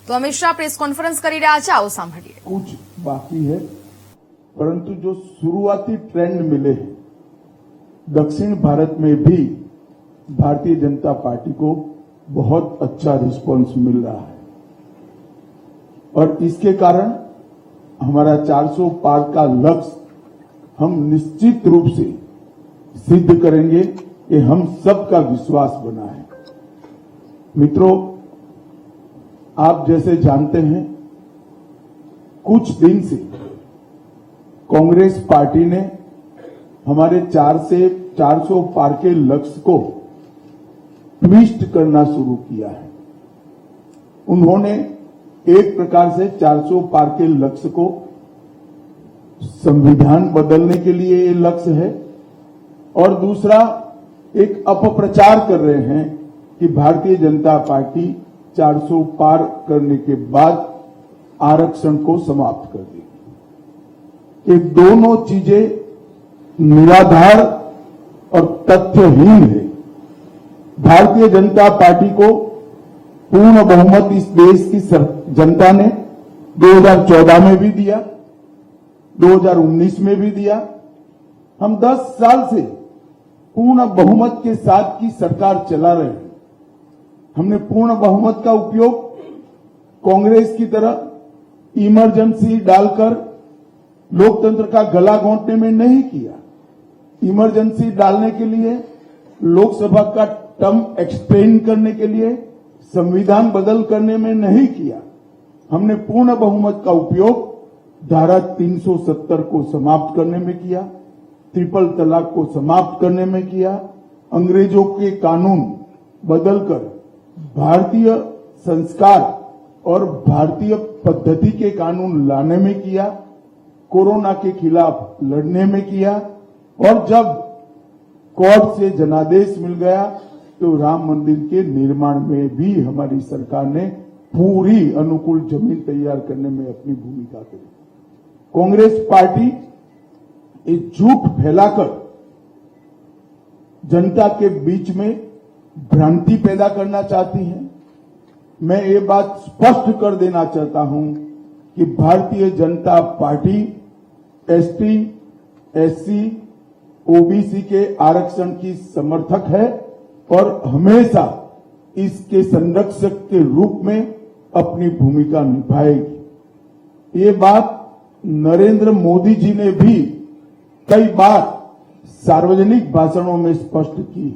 તો Amit Shah press conference કરી રહ્યા છે, આવો સાંભળીએ। कुछ बाकी है, परंतु जो शुरुआती ट्रेंड मिले दक्षिण भारत में भी भारतीय जनता पार्टी को बहुत अच्छा रिस्पांस मिल रहा है और इसके कारण हमारा 400 पार का लक्ष्य हम निश्चित रूप से सिद्ध करेंगे। ये हम सबका विश्वास बना है। मित्रों, आप जैसे जानते हैं, कुछ दिन से कांग्रेस पार्टी ने हमारे 400 पार के लक्ष्य को ट्विस्ट करना शुरू किया है। उन्होंने एक प्रकार से 400 पार के लक्ष्य को संविधान बदलने के लिए ये लक्ष्य है और दूसरा एक अपप्रचार कर रहे हैं कि भारतीय जनता पार्टी 400 पार करने के बाद आरक्षण को समाप्त कर देगी। ये दोनों चीजें निराधार और तथ्यहीन है। भारतीय जनता पार्टी को पूर्ण बहुमत इस देश की जनता ने 2014 में भी दिया, 2019 में भी दिया। हम 10 साल से पूर्ण बहुमत के साथ की सरकार चला रहे हैं। हमने पूर्ण बहुमत का उपयोग कांग्रेस की तरह इमरजेंसी डालकर लोकतंत्र का गला घोंटने में नहीं किया। इमरजेंसी डालने के लिए, लोकसभा का टर्म एक्सटेंड करने के लिए, संविधान बदल करने में नहीं किया। हमने पूर्ण बहुमत का उपयोग धारा 370 को समाप्त करने में किया, ट्रिपल तलाक को समाप्त करने में किया, अंग्रेजों के कानून बदलकर भारतीय संस्कार और भारतीय पद्धति के कानून लाने में किया, कोरोना के खिलाफ लड़ने में किया और जब कोर्ट से जनादेश मिल गया तो राम मंदिर के निर्माण में भी हमारी सरकार ने पूरी अनुकूल जमीन तैयार करने में अपनी भूमिका की। कांग्रेस पार्टी एक झूठ फैलाकर जनता के बीच में भ्रांति पैदा करना चाहती है। मैं ये बात स्पष्ट कर देना चाहता हूं कि Bharatiya Janata party ST, SC, OBC के आरक्षण की समर्थक है और हमेशा इसके संरक्षक के रूप में अपनी भूमिका निभाएगी। ये बात नरेंद्र मोदी जी ने भी कई बार सार्वजनिक भाषणों में स्पष्ट की।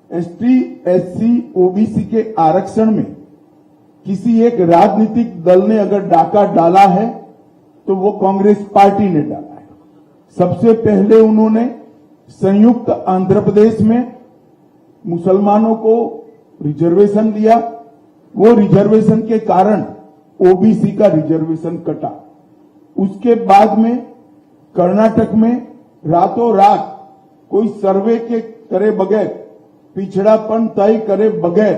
एसटी, एससी, ओबीसी के आरक्षण में किसी एक राजनीतिक दल ने अगर डाका डाला है तो वो कांग्रेस पार्टी ने डाला है। सबसे पहले उन्होंने संयुक्त आंध्र प्रदेश में मुसलमानों को रिजर्वेशन दिया। वो रिजर्वेशन के कारण ओबीसी का रिजर्वेशन कटा। उसके बाद में कर्नाटक में रातों रात कोई सर्वे के करे बगैर, पिछड़ापन तय करे बगैर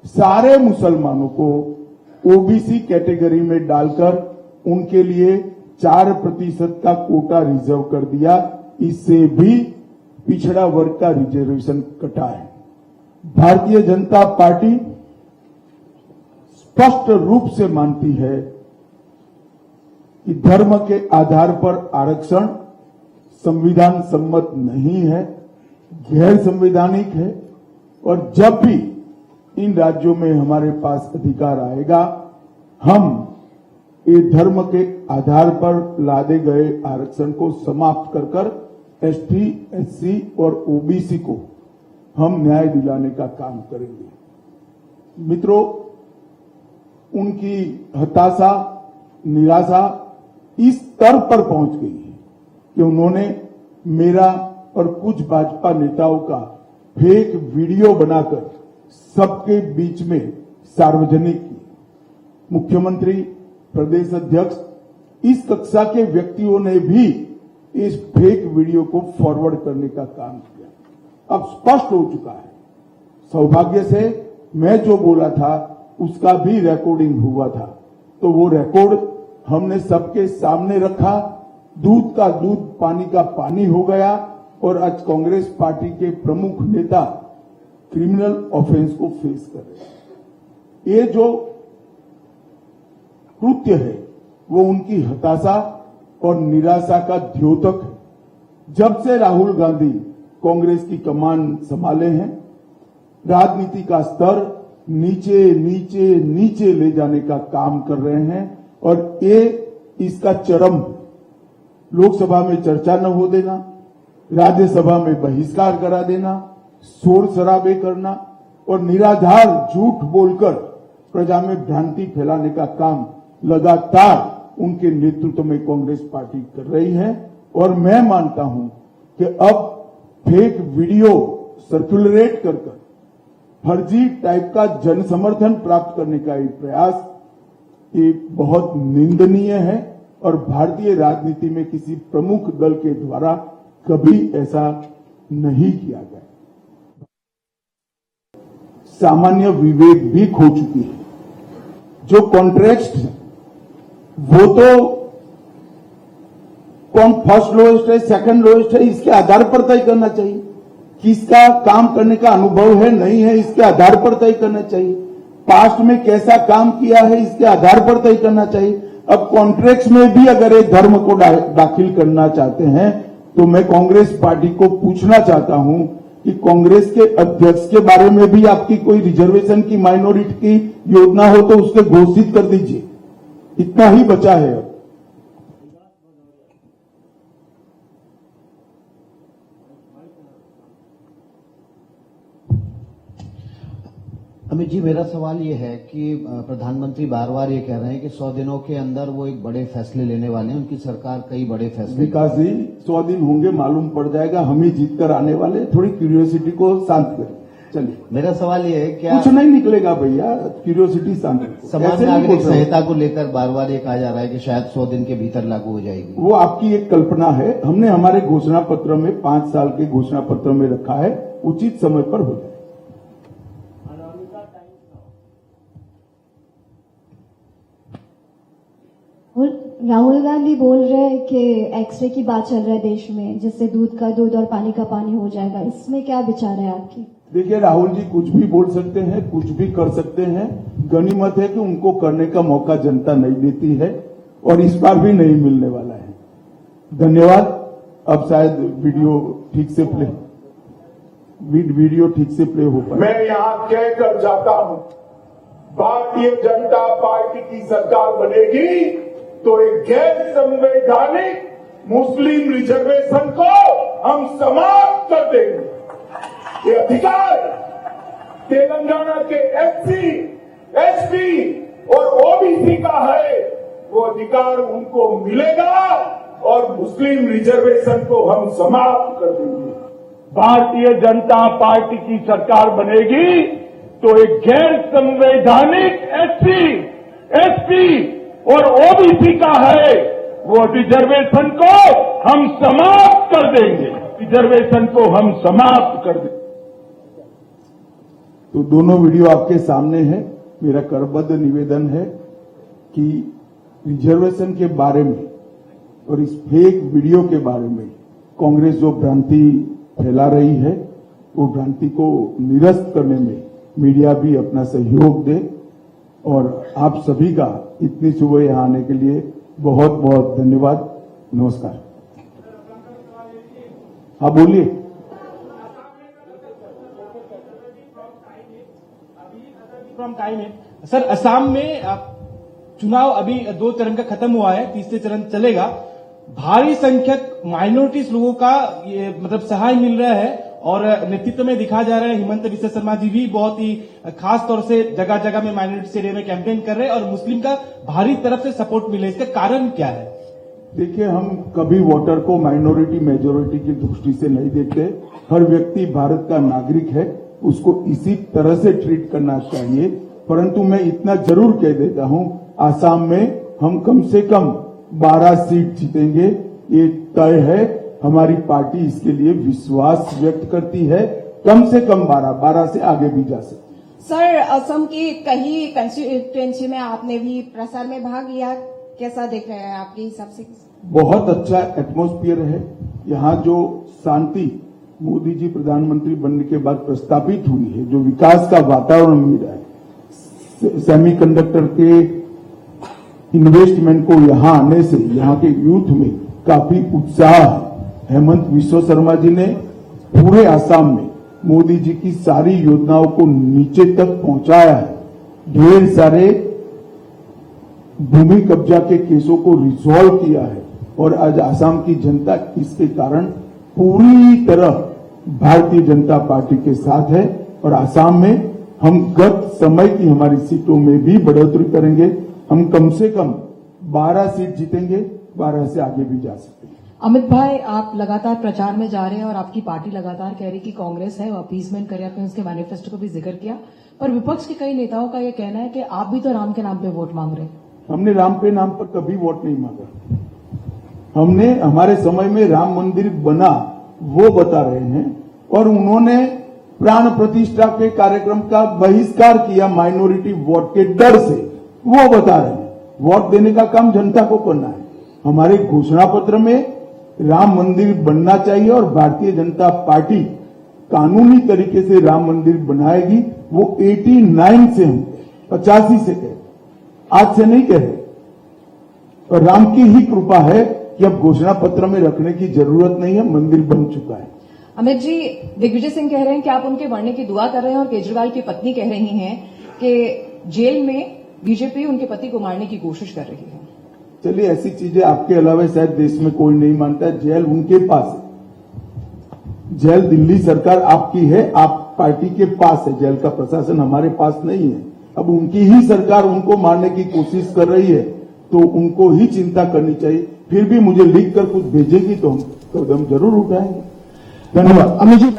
सारे मुसलमानों को ओबीसी कैटेगरी में डालकर उनके लिए 4% का कोटा रिजर्व कर दिया। इससे भी पिछड़ा वर्ग का रिजर्वेशन कटा है। भारतीय जनता पार्टी स्पष्ट रूप से मानती है कि धर्म के आधार पर आरक्षण संविधान सम्मत नहीं है, गैर संवैधानिक है और जब भी इन राज्यों में हमारे पास अधिकार आएगा, हम ये धर्म के आधार पर लादे गए आरक्षण को समाप्त कर एसटी, एससी और ओबीसी को हम न्याय दिलाने का काम करेंगे। मित्रों, उनकी हताशा, निराशा इस स्तर पर पहुंच गई है कि उन्होंने मेरा और कुछ भाजपा नेताओं का फेक वीडियो बनाकर सबके बीच में सार्वजनिक की। मुख्यमंत्री, प्रदेश अध्यक्ष, इस कक्षा के व्यक्तियों ने भी इस फेक वीडियो को फॉरवर्ड करने का काम किया। अब स्पष्ट हो चुका है। सौभाग्य से मैं जो बोला था उसका भी रिकॉर्डिंग हुआ था, तो वो रिकॉर्ड हमने सबके सामने रखा। दूध का दूध, पानी का पानी हो गया और आज कांग्रेस पार्टी के प्रमुख नेता क्रिमिनल ऑफेंस को फेस कर रहे हैं। ये जो कृत्य है वो उनकी हताशा और निराशा का द्योतक है। जब से राहुल गांधी कांग्रेस की कमान संभाले हैं, राजनीति का स्तर नीचे नीचे नीचे ले जाने का काम कर रहे हैं और ये इसका चरम लोकसभा में चर्चा न हो देना, राज्यसभा में बहिष्कार करा देना, शोर शराबे करना और निराधार झूठ बोलकर प्रजा में भ्रांति फैलाने का काम लगातार उनके नेतृत्व में कांग्रेस पार्टी कर रही है। और मैं मानता हूं कि अब फेक वीडियो सर्कुलेट कर फर्जी टाइप का जन समर्थन प्राप्त करने का एक प्रयास ये बहुत निंदनीय है और भारतीय राजनीति में किसी प्रमुख दल के द्वारा कभी ऐसा नहीं किया गया। सामान्य विवेक भी खो चुकी है। जो कॉन्ट्रैक्ट वो तो कौन फर्स्ट लोएस्ट है, सेकंड लोएस्ट है, इसके आधार पर तय करना चाहिए। किसका काम करने का अनुभव है नहीं है, इसके आधार पर तय करना चाहिए। पास्ट में कैसा काम किया है इसके आधार पर तय करना चाहिए। अब कॉन्ट्रैक्ट में भी अगर एक धर्म को दाखिल करना चाहते हैं तो मैं कांग्रेस पार्टी को पूछना चाहता हूं कि कांग्रेस के अध्यक्ष के बारे में भी आपकी कोई रिजर्वेशन की माइनॉरिटी की योजना हो तो उसके घोषित कर दीजिए। इतना ही बचा है अब। अमित जी, मेरा सवाल ये है कि प्रधानमंत्री बार बार ये कह रहे हैं कि 100 दिनों के अंदर वो एक बड़े फैसले लेने वाले हैं। उनकी सरकार कई बड़े फैसले। विकास जी, 100 दिन होंगे, मालूम पड़ जाएगा, हम ही जीत कर आने वाले। थोड़ी क्यूरियोसिटी को शांत करें। चलिए, मेरा सवाल ये है, क्या कुछ नहीं निकलेगा भैया, क्यूरियोसिटी शांत करें। समान नागरिक संहिता को लेकर बार बार ये कहा जा रहा है कि शायद 100 दिन के भीतर लागू हो जाएगी। वो आपकी एक कल्पना है। हमने हमारे घोषणा पत्र में 5 साल के घोषणा पत्र में रखा है, उचित समय पर हो जाए। राहुल गांधी बोल रहे हैं कि एक्सरे की बात चल रहा है देश में, जिससे दूध का दूध और पानी का पानी हो जाएगा। इसमें क्या विचार है आपकी? देखिए, राहुल जी कुछ भी बोल सकते हैं, कुछ भी कर सकते हैं। गनीमत है कि उनको करने का मौका जनता नहीं देती है और इस बार भी नहीं मिलने वाला है। धन्यवाद। अब शायद वीडियो ठीक से प्ले हो पाए। मैं यहां कहकर जाता हूं, भारतीय जनता पार्टी की सरकार बनेगी तो एक गैर संवैधानिक मुस्लिम रिजर्वेशन को हम समाप्त कर देंगे। ये अधिकार तेलंगाना के एससी, एसटी और ओबीसी का है, वो अधिकार उनको मिलेगा और मुस्लिम रिजर्वेशन को हम समाप्त कर देंगे। भारतीय जनता पार्टी की सरकार बनेगी तो एक गैर संवैधानिक एससी, एसटी और ओबीसी का है, वो रिजर्वेशन को हम समाप्त कर देंगे। रिजर्वेशन को हम समाप्त कर देंगे। तो दोनों वीडियो आपके सामने है। मेरा करबद्ध निवेदन है कि रिजर्वेशन के बारे में और इस फेक वीडियो के बारे में कांग्रेस जो भ्रांति फैला रही है, वो भ्रांति को निरस्त करने में मीडिया भी अपना सहयोग दे। और आप सभी का इतनी सुबह यहां आने के लिए बहुत बहुत धन्यवाद। नमस्कार। हाँ, बोलिए। सर, असम में चुनाव अभी 2 चरण का खत्म हुआ है, तीसरे चरण चलेगा। भारी संख्यक माइनॉरिटीज लोगों का ये मतलब सहाय मिल रहा है और नेतृत्व में दिखा जा रहा है। हिमंत विश्व शर्मा जी भी बहुत ही खास तौर से जगह जगह में माइनॉरिटी एरिया में कैंपेन कर रहे हैं और मुस्लिम का भारी तरफ से सपोर्ट मिले। इसका कारण क्या है? देखिए, हम कभी वोटर को माइनॉरिटी मेजोरिटी की दृष्टि से नहीं देखते। हर व्यक्ति भारत का नागरिक है, उसको इसी तरह से ट्रीट करना चाहिए। परंतु मैं इतना जरूर कह देता हूं, आसाम में हम कम से कम 12 सीट जीतेंगे, ये तय है। हमारी पार्टी इसके लिए विश्वास व्यक्त करती है। कम से कम 12 से आगे भी जा सकती है। सर, असम की कई कंस्टिट्यूएंसी में आपने भी प्रसार में भाग लिया, कैसा देख रहे हैं आपके हिसाब से? बहुत अच्छा एटमॉस्फेयर है यहाँ। जो शांति मोदी जी प्रधानमंत्री बनने के बाद प्रस्तावित हुई है, जो विकास का वातावरण मिल रहा है, सेमीकंडक्टर के इन्वेस्टमेंट को यहां आने से यहां के यूथ में काफी उत्साह है। हेमंत विश्व शर्मा जी ने पूरे आसाम में मोदी जी की सारी योजनाओं को नीचे तक पहुंचाया है। ढेर सारे भूमि कब्जा के केसों को रिजॉल्व किया है और आज आसाम की जनता इसके कारण पूरी तरह भारतीय जनता पार्टी के साथ है और आसाम में हम गत समय की हमारी सीटों में भी बढ़ोतरी करेंगे। हम कम से कम 12 सीट जीतेंगे, 12 से आगे भी जा सकते हैं। अमित भाई, आप लगातार प्रचार में जा रहे हैं और आपकी पार्टी लगातार कह रही कि कांग्रेस है वो अपीसमेंट करे, आपने उसके मैनिफेस्टो को भी जिक्र किया, पर विपक्ष के कई नेताओं का ये कहना है कि आप भी तो राम के नाम पे वोट मांग रहे हैं। हमने राम पे नाम पर कभी वोट नहीं मांगा। हमने हमारे समय में राम मंदिर बना वो बता रहे हैं और उन्होंने प्राण प्रतिष्ठा के कार्यक्रम का बहिष्कार किया माइनॉरिटी वोट के डर से, वो बता रहे हैं। वोट देने का काम जनता को करना है। हमारे घोषणा पत्र में राम मंदिर बनना चाहिए और भारतीय जनता पार्टी कानूनी तरीके से राम मंदिर बनाएगी। वो 89 से हम 85 से कहे, आज से नहीं कहे। और राम की ही कृपा है कि अब घोषणा पत्र में रखने की जरूरत नहीं है, मंदिर बन चुका है। अमित जी, दिग्विजय सिंह कह रहे हैं कि आप उनके बढ़ने की दुआ कर रहे हैं और केजरीवाल की पत्नी कह रही हैं कि जेल में बीजेपी उनके पति को मारने की कोशिश कर रही है। चलिए, ऐसी चीजें आपके अलावा शायद देश में कोई नहीं मानता है। जेल उनके पास है, जेल दिल्ली सरकार आपकी है, आप पार्टी के पास है, जेल का प्रशासन हमारे पास नहीं है। अब उनकी ही सरकार उनको मारने की कोशिश कर रही है तो उनको ही चिंता करनी चाहिए। फिर भी मुझे लिख कर कुछ भेजेगी तो हम कदम जरूर उठाएंगे। धन्यवाद। अमित जी